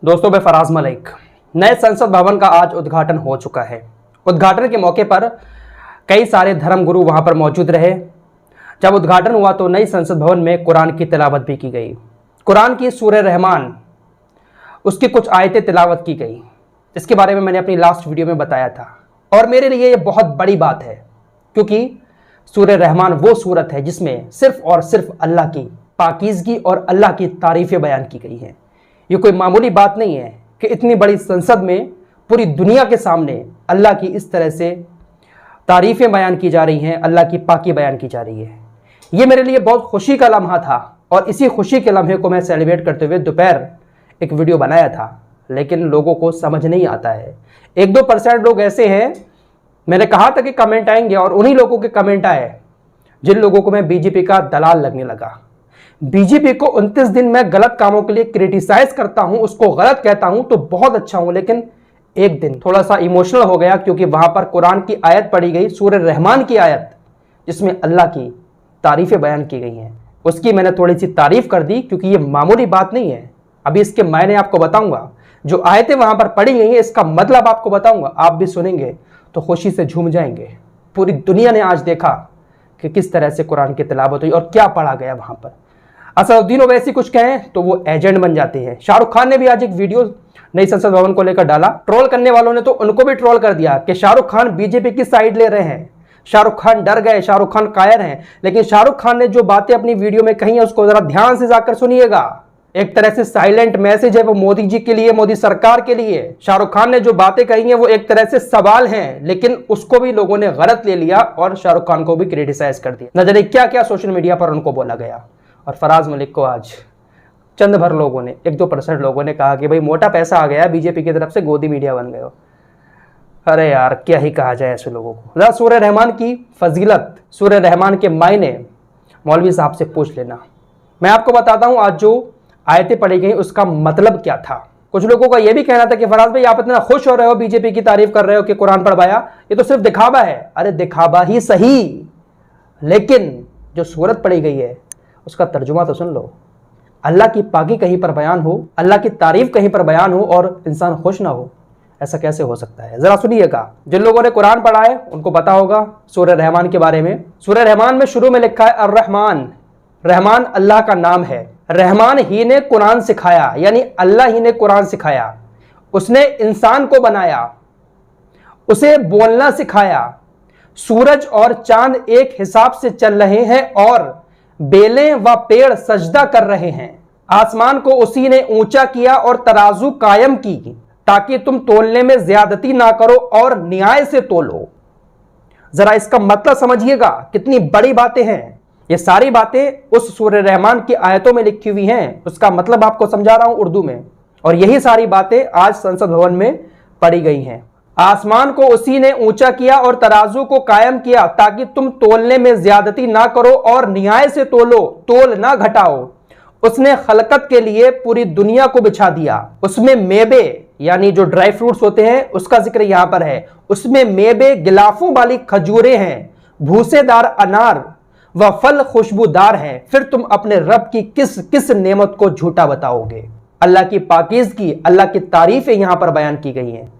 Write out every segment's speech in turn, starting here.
दोस्तों, मैं फराज मलिक। नए संसद भवन का आज उद्घाटन हो चुका है। उद्घाटन के मौके पर कई सारे धर्मगुरु वहां पर मौजूद रहे। जब उद्घाटन हुआ तो नई संसद भवन में कुरान की तिलावत भी की गई। कुरान की सूरह रहमान, उसकी कुछ आयतें तिलावत की गई। इसके बारे में मैंने अपनी लास्ट वीडियो में बताया था और मेरे लिए ये बहुत बड़ी बात है, क्योंकि सूरह रहमान वो सूरत है जिसमें सिर्फ और सिर्फ अल्लाह की पाकीज़गी और अल्लाह की तारीफ़ें बयान की गई हैं। ये कोई मामूली बात नहीं है कि इतनी बड़ी संसद में पूरी दुनिया के सामने अल्लाह की इस तरह से तारीफ़ें बयान की जा रही हैं, अल्लाह की पाकी बयान की जा रही है। ये मेरे लिए बहुत खुशी का लम्हा था और इसी खुशी के लम्हे को मैं सेलिब्रेट करते हुए दोपहर एक वीडियो बनाया था, लेकिन लोगों को समझ नहीं आता है। 1-2% लोग ऐसे हैं, मैंने कहा था कि कमेंट आएंगे और उन्हीं लोगों के कमेंट आए जिन लोगों को मैं बीजेपी का दलाल लगने लगा। बीजेपी को 29 दिन मैं गलत कामों के लिए क्रिटिसाइज करता हूं, उसको गलत कहता हूं तो बहुत अच्छा हूं, लेकिन एक दिन थोड़ा सा इमोशनल हो गया क्योंकि वहां पर कुरान की आयत पढ़ी गई, सूरह रहमान की आयत, जिसमें अल्लाह की तारीफें बयान की गई हैं। उसकी मैंने थोड़ी सी तारीफ कर दी क्योंकि ये मामूली बात नहीं है। अभी इसके मायने आपको बताऊंगा, जो आयतें वहां पर पढ़ी गई हैं इसका मतलब आपको बताऊंगा। आप भी सुनेंगे तो खुशी से झूम जाएंगे। पूरी दुनिया ने आज देखा कि किस तरह से कुरान की तिलावत हुई और क्या पढ़ा गया वहां पर। असदुद्दीन ओवैसी कुछ कहें तो वो एजेंट बन जाते हैं। शाहरुख खान ने भी आज एक वीडियो नई संसद भवन को लेकर डाला। ट्रोल करने वालों ने तो उनको भी ट्रोल कर दिया कि शाहरुख खान बीजेपी की साइड ले रहे हैं, शाहरुख खान डर गए, शाहरुख खान कायर हैं। लेकिन शाहरुख खान ने जो बातें अपनी वीडियो में कही है उसको जरा ध्यान से जाकर सुनिएगा। एक तरह से साइलेंट मैसेज है वो मोदी जी के लिए, मोदी सरकार के लिए। शाहरुख खान ने जो बातें कही हैं वो एक तरह से सवाल हैं, लेकिन उसको भी लोगों ने गलत ले लिया और शाहरुख खान को भी क्रिटिसाइज कर दिया। न जाने क्या क्या सोशल मीडिया पर उनको बोला गया। और फराज मलिक को आज चंद भर लोगों ने, 1-2% लोगों ने कहा कि भाई मोटा पैसा आ गया बीजेपी की तरफ से, गोदी मीडिया बन गए हो। अरे यार, क्या ही कहा जाए ऐसे लोगों को। जरा सूरह रहमान की फजीलत, सूरह रहमान के मायने मौलवी साहब से पूछ लेना। मैं आपको बताता हूं आज जो आयतें पढ़ी गई उसका मतलब क्या था। कुछ लोगों का यह भी कहना था कि फराज भाई आप इतना खुश हो रहे हो, बीजेपी की तारीफ कर रहे हो कि कुरान पढ़वाया, ये तो सिर्फ दिखावा है। अरे दिखावा ही सही, लेकिन जो सूरत पढ़ी गई है उसका तर्जुमा तो सुन लो। अल्लाह की पाकी कहीं पर बयान हो, अल्लाह की तारीफ कहीं पर बयान हो और इंसान खुश ना हो, ऐसा कैसे हो सकता है? जरा सुनिएगा। जिन लोगों ने कुरान पढ़ा है उनको पता होगा सूरह रहमान के बारे में। सूरह रहमान में शुरू में लिखा है अर्रहमान। रहमान अल्लाह का नाम है। रहमान ही ने कुरान सिखाया, यानी अल्लाह ही ने कुरान सिखाया। उसने इंसान को बनाया, उसे बोलना सिखाया। सूरज और चांद एक हिसाब से चल रहे हैं और बेलें व पेड़ सजदा कर रहे हैं। आसमान को उसी ने ऊंचा किया और तराजू कायम की ताकि तुम तोलने में ज्यादती ना करो और न्याय से तोलो। जरा इसका मतलब समझिएगा, कितनी बड़ी बातें हैं। ये सारी बातें उस सूरह रहमान की आयतों में लिखी हुई हैं। उसका मतलब आपको समझा रहा हूं उर्दू में, और यही सारी बातें आज संसद भवन में पढ़ी गई हैं। आसमान को उसी ने ऊंचा किया और तराजू को कायम किया ताकि तुम तोलने में ज्यादती ना करो और न्याय से तोलो, तोल ना घटाओ। उसने खलकत के लिए पूरी दुनिया को बिछा दिया। उसमें मेबे, यानी जो ड्राई फ्रूट्स होते हैं उसका जिक्र यहां पर है। उसमें मेबे गिलाफों वाली खजूरें हैं, भूसेदार अनार व फल खुशबूदार हैं। फिर तुम अपने रब की किस किस नेमत को झूठा बताओगे? अल्लाह की पाकीज़गी, अल्लाह की तारीफें यहां पर बयान की गई हैं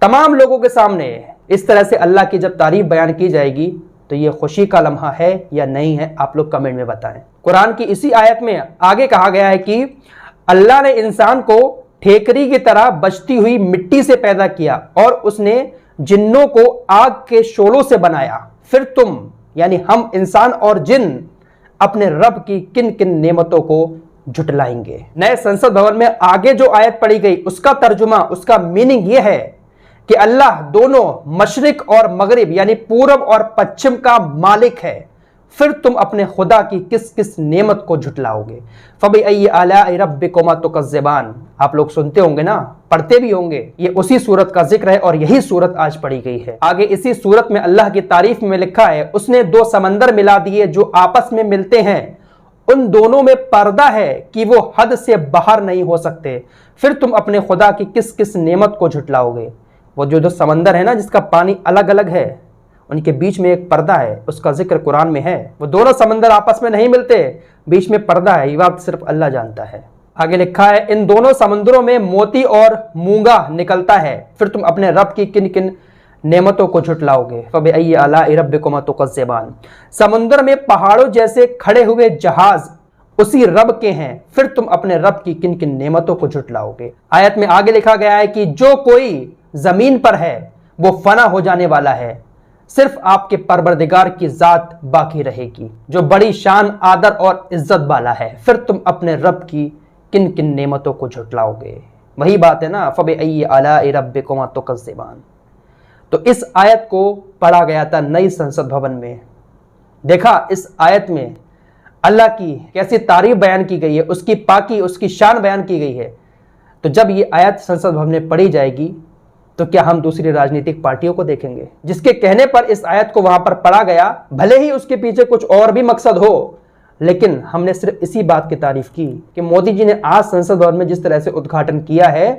तमाम लोगों के सामने। इस तरह से अल्लाह की जब तारीफ बयान की जाएगी तो ये खुशी का लम्हा है या नहीं है, आप लोग कमेंट में बताएं। कुरान की इसी आयत में आगे कहा गया है कि अल्लाह ने इंसान को ठेकरी की तरह बचती हुई मिट्टी से पैदा किया और उसने जिन्नों को आग के शोलों से बनाया। फिर तुम, यानी हम इंसान और जिन, अपने रब की किन किन नेमतों को झुटलाएंगे। नए संसद भवन में आगे जो आयत पढ़ी गई उसका तर्जुमा, उसका मीनिंग यह है कि अल्लाह दोनों मशरिक और मगरिब, यानी पूरब और पश्चिम का मालिक है। फिर तुम अपने खुदा की किस किस नेमत को झुटलाओगे? फबिअय्यि आलाइ रब्बिकुमा तुकज़्ज़िबान। आप लोग सुनते होंगे ना, पढ़ते भी होंगे। ये उसी सूरत का जिक्र है और यही सूरत आज पढ़ी गई है। आगे इसी सूरत में अल्लाह की तारीफ में लिखा है, उसने 2 समंदर मिला दिए जो आपस में मिलते हैं, उन दोनों में पर्दा है कि वो हद से बाहर नहीं हो सकते। फिर तुम अपने खुदा की किस किस नेमत को झुटलाओगे? वो जो समंदर है ना, जिसका पानी अलग अलग है, उनके बीच में एक पर्दा है, उसका जिक्र कुरान में है। वो दोनों समंदर आपस में नहीं मिलते, बीच में पर्दा है। ये बात सिर्फ अल्लाह जानता है। आगे लिखा है, इन दोनों समुद्रों में मोती और मूंगा निकलता है, फिर तुम अपने रब की किन किन नेमतों को झुटलाओगे। फबिअय्यि आलाइ रब्बिकुमा तुकज़्ज़िबान। समुद्र में पहाड़ों जैसे खड़े हुए जहाज उसी रब के हैं, फिर तुम अपने रब की किन किन नेमतों को झुटलाओगे। आयत में आगे लिखा गया है कि जो कोई जमीन पर है वो फना हो जाने वाला है, सिर्फ आपके परवरदिगार की जात बाकी रहेगी जो बड़ी शान आदर और इज्जत वाला है, फिर तुम अपने रब की किन किन नेमतों को झुटलाओगे। वही बात है ना, फबिअय्यि आलाइ रब्बिकुमा तुकज़्ज़िबान। तो इस आयत को पढ़ा गया था नई संसद भवन में। देखा इस आयत में अल्लाह की कैसी तारीफ बयान की गई है, उसकी पाकी, उसकी शान बयान की गई है। तो जब ये आयत संसद भवन में पढ़ी जाएगी तो क्या हम दूसरी राजनीतिक पार्टियों को देखेंगे जिसके कहने पर इस आयत को वहां पर पढ़ा गया, भले ही उसके पीछे कुछ और भी मकसद हो, लेकिन हमने सिर्फ इसी बात की तारीफ की कि मोदी जी ने आज संसद भवन में जिस तरह से उद्घाटन किया है,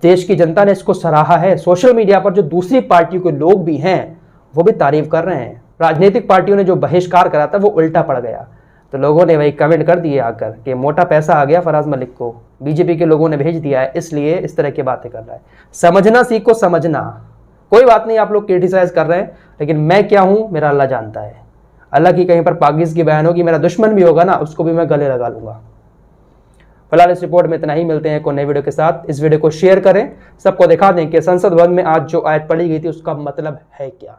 देश की जनता ने इसको सराहा है। सोशल मीडिया पर जो दूसरी पार्टियों के लोग भी हैं वो भी तारीफ कर रहे हैं। राजनीतिक पार्टियों ने जो बहिष्कार करा था वो उल्टा पड़ गया, तो लोगों ने वही कमेंट कर दिए आकर कि मोटा पैसा आ गया फराज मलिक को, बीजेपी के लोगों ने भेज दिया है, इसलिए इस तरह की बातें कर रहा है। समझना सीखो, समझना। कोई बात नहीं, आप लोग क्रिटिसाइज कर रहे हैं, लेकिन मैं क्या हूं मेरा अल्लाह जानता है। अल्लाह की कहीं पर पाकिज़ की बयान होगी, मेरा दुश्मन भी होगा ना, उसको भी मैं गले लगा लूंगा। फिलहाल इस रिपोर्ट में इतना ही, मिलते हैं एक नए वीडियो के साथ। इस वीडियो को शेयर करें, सबको दिखा दें कि संसद भवन में आज जो आयत पढ़ी गई थी उसका मतलब है क्या।